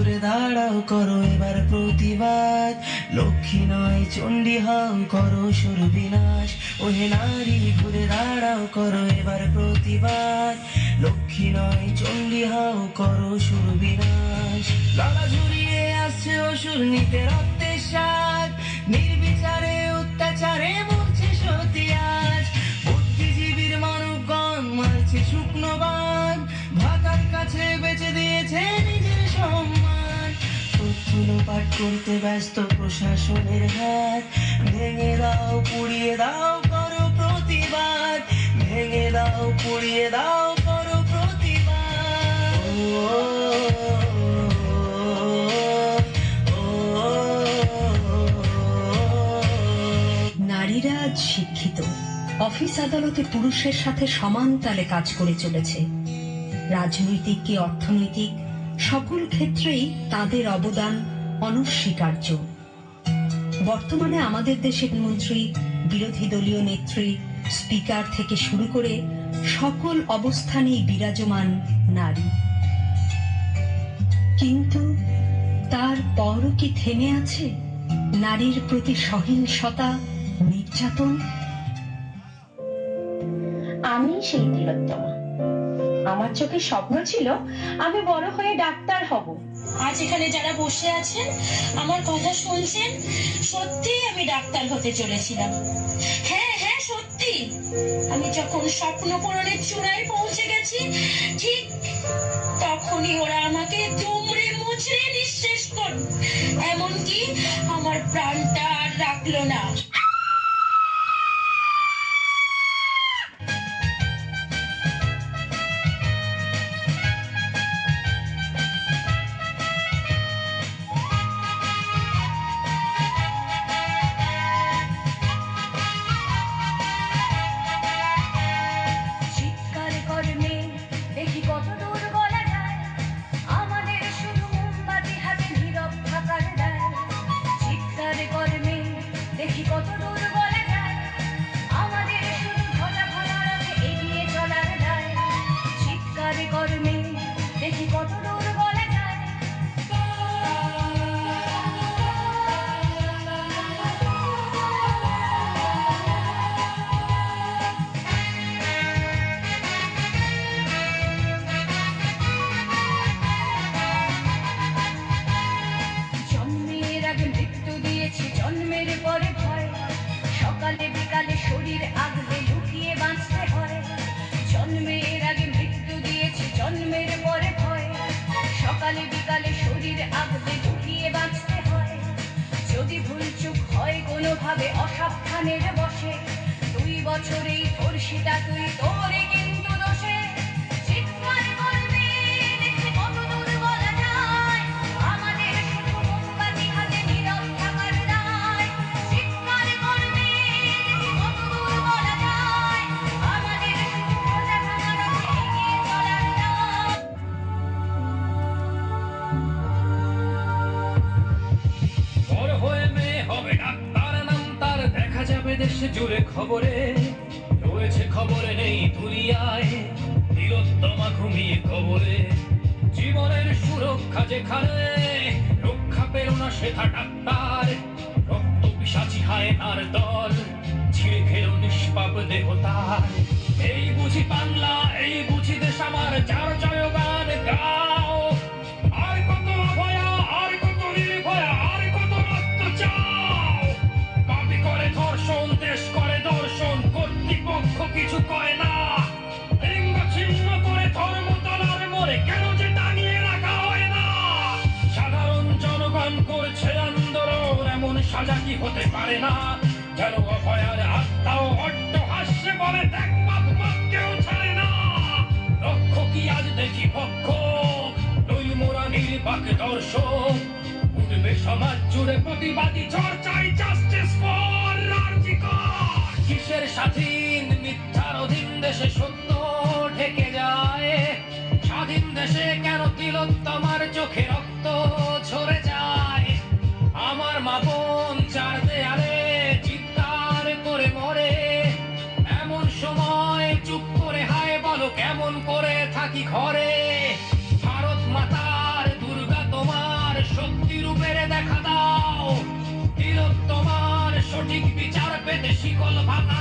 ঘুরে দাঁড়াও করো এবার প্রতিবাদ, লক্ষ্মী নয় চণ্ডী হও করো সুরবিনাশ। ওহে নারী ঘুরে দাঁড়াও করো এবার প্রতিবাদ, লক্ষ্মী নয় চণ্ডী হও করো সুরবিনাশ। গলা ঝুরিয়ে আসছে অসুর নিতে রক্তের স্বাদ, নির্বিচারে অত্যাচারে মরছে সতী আজ। বুদ্ধিজীবীর মানবগণ মারছে শুকনো বান, ভাতার কাছে বেচে দিয়েছে নিজের সম্মান। তথ্য লোপাট করতে ব্যস্ত প্রশাসনের হাত, ভেঙে দাও পুড়িয়ে দাও করো প্রতিবাদ, ভেঙে দাও পুড়িয়ে দাও করো প্রতিবাদ। নারীরা আজ শিক্ষিত, অফিস আদালতে পুরুষের সাথে সমান তালে কাজ করে চলেছে। রাজনৈতিক কি অর্থনৈতিক সকল ক্ষেত্রেই তাদের অবদান অনস্বীকার্য। বর্তমানে আমাদের দেশের মন্ত্রী, বিরোধী দলীয় নেত্রী, স্পিকার থেকে শুরু করে সকল অবস্থানেই বিরাজমান নারী। কিন্তু তারপরও কি থেমে আছে নারীর প্রতি সহিংসতা, নির্যাতন? আমি সেই তিলোত্তমা। আমার চোখে স্বপ্ন ছিল আমি বড় হয়ে ডাক্তার হব। আজ এখানে যারা বসে আছেন, আমার কথা শুনছেন, সত্যি আমি ডাক্তার হতে চলেছিলাম। হ্যাঁ হ্যাঁ সত্যি। আমি যখন স্বপ্ন পূরণের চূড়ায় পৌঁছে গেছি, ঠিক তখনই ওরা আমাকে দুমড়ে মুচড়ে নিঃশেষ করল। এমনকি আমার প্রাণটা আর রাখলো না। জন্মের পরে ভয়, সকালে বিকালে শরীর আগলে লুকিয়ে বাঁচতে হয়। জন্মের আগে মৃত্যু দিয়েছি, জন্মের পরে ভয়, সকালে বিকালে শরীর আগলে লুকিয়ে বাঁচতে হয়। যদি ভুলচুক হয় কোনোভাবে অসাবধানের বসে, 2 বছরেই ধর্ষিতা তুই, তোরে কিন্তু দোষে চিৎকার করবি, দেখি কত দূর বলা যায়। আমাদের শুধু মোমবাতি হাতে নীরব থাকার দায়। চিৎকার করবি, দেখি কত দূর বলা যায়। আমাদের শুধু খোঁজা থাকার এগিয়ে চলার দায়। বড় হয়ে মেয়ে হবে ডাক্তার, নাম তার দেখা যাবে দেশে জুড়ে খবরে। রয়েছে খবরে নেই দুনিয়ায়, তিলোত্তমা ঘুমিয়ে খবরে। জীবনের সুরক্ষা যেখানে, রক্ষা পেল না সেথা ডাক্তার। রক্ত পিশাচি হায়নার দল, ছিঁড়ে খেল নিষ্পাপ দেহ তার। এই বুঝি বাংলা, এই বুঝি দেশ আমার, যার জয়গান গাও। আর কত অভয়া, আর কত নির্ভয়া, আর কত রক্ত চাও। পাপি করে ধর্ষণ, দেশ করে দর্শন, কর্তৃপক্ষ কিছু করে না। লিঙ্গ ছিন্ন করে ধর্ম তলার মোড়ে কেন যে টাঙিয়ে রাখা হয় না। সাধারণ জনগণ করছে আন্দোলন, এমন সাজা কি হতে পারে না। যেন অভয়ার আত্মাও অট্ট হাস্যে বলে, দেখ বাপ বাপ কেউ ছাড়ে না। লক্ষ্য কি আজ দেখি পক্ষ, নই মোরা নির্বাক দর্শক। উঠবে সমাজ জুড়ে প্রতিবাদী ঝড়, চাই জাস্টিস ফর রাজিকর। কিসের স্বাধীন, মিথ্যার অধীন দেশে সত্য ঢেকে যায়। স্বাধীন দেশে কেন তিলোত্তমার চোখে রক্ত ঝরে যায়। আমার মা বোন চার দেয়ালে চিৎকার করে মরে, এমন সময় চুপ করে হায় বলো কেমন করে থাকি ঘরে। ভারত মাতার দুর্গা তোমার শিকল ভাঙা